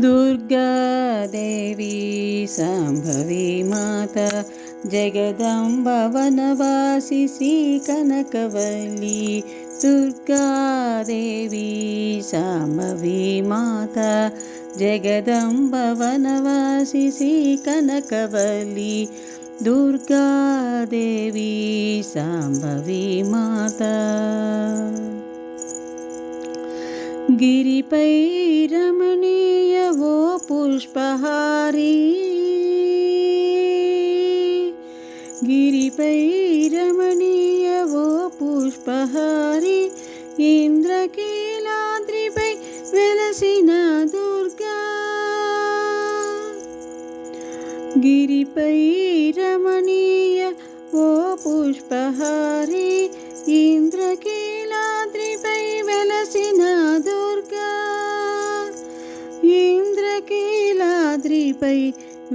दुर्गा देवी शाम्भवी माता जगदम्ब वनवासी श्री कनकवल्ली दुर्गा देवी शाम्भवी माता जगदम्ब वनवासी श्री कनकवल्ली दुर्गा देवी शाम्भवी माता गिरिपै रमणीय वो पुष्पहारी गिरिपै रमणीय वो पुष्पहारी इंद्रकीलाद्रिपै वेलसिन दुर्गा गिरिपै रमणीय वो पुष्पहारी इंद्रकीलाद्रिपै वेलसिन दुर्गा इंद्रकीलाद्रिपै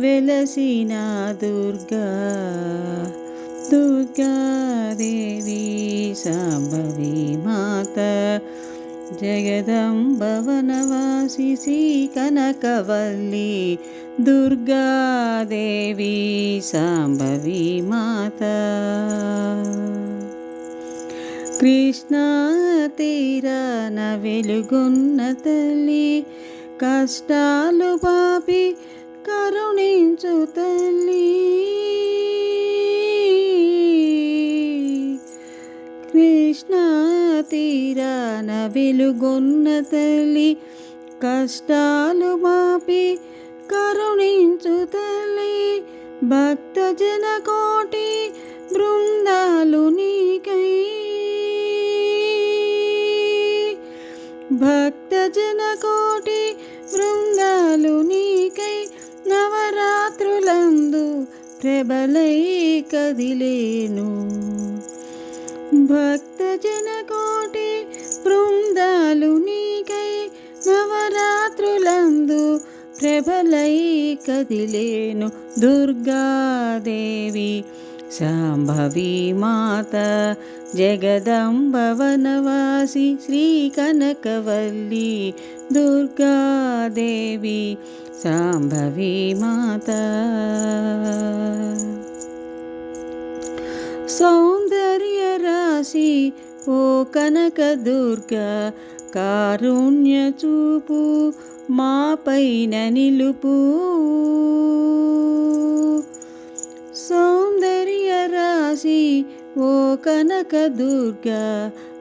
वेलसिन दुर्गा दुर्गा देवी शाम्भवी माता जगदम्ब वनवासी श्री कनकवल्ली दुर्गा देवी शाम्भवी माता కృష్ణా తీరాన వెలుగున్న తల్లి కష్టాలు పాపి కరుణించు తల్లి కృష్ణా తీరాన వెలుగున్న తల్లి కష్టాలు పాపి కరుణించు తల్లి భక్తజన కోటి బృందాలు నీకై భక్తజన కోటి బృందాలు నీకై నవరాత్రులందు ప్రబలై కదిలేను భక్తజన కోటి బృందాలు నీకై నవరాత్రులందు ప్రబలై కదిలేను దుర్గాదేవి శాంభవి మాత జగదంబ వనవాసి శ్రీ కనకవల్లి దుర్గాదేవి శాంభవి మాత సౌందర్య రాశి ఓ కనక దుర్గా కారుణ్య చూపు మా పైన నిలుపు సౌందర్య రాశి ఓ కనక దుర్గా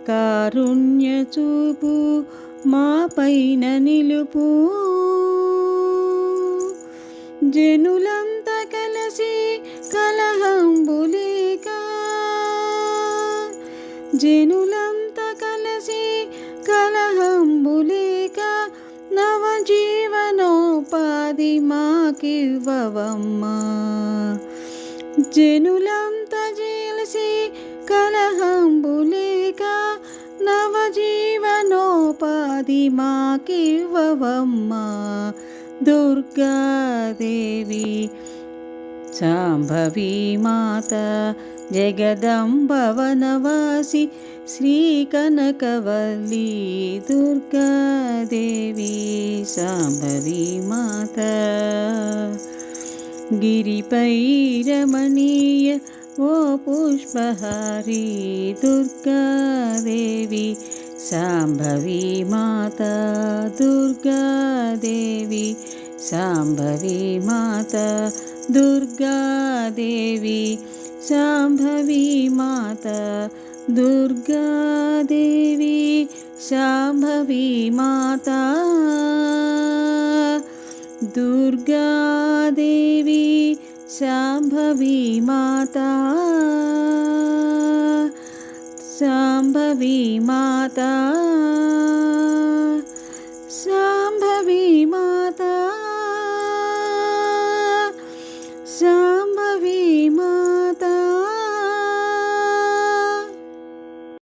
కారుణ్య చూపు మా పైన నిలుపు జనులంతా కలిసి కలహంబులేక జనులంతా కలిసి కలహంబులేక నవజీవనోపాధి మాకివ్వవమ్మా జనులంతా చేసి కలహంబులేక నవజీవనోపాధి మాకివ్వవమ్మా దుర్గాదేవి శాంభవి మాత జగదంబ వనవాసి శ్రీ కనకవల్లి దుర్గాదేవి శాంభవి మాత గిరిపై రమణీయ ఓ పుష్పహారి దుర్గాదేవి శాంభవి మాత దుర్గాదేవి శాంభవి మాత దుర్గాదేవి శాంభవి మాత దుర్గాదేవి శాంభవి మాత దుర్గాదేవి శాంభవి మాత శాంభవి మాత శాంభవి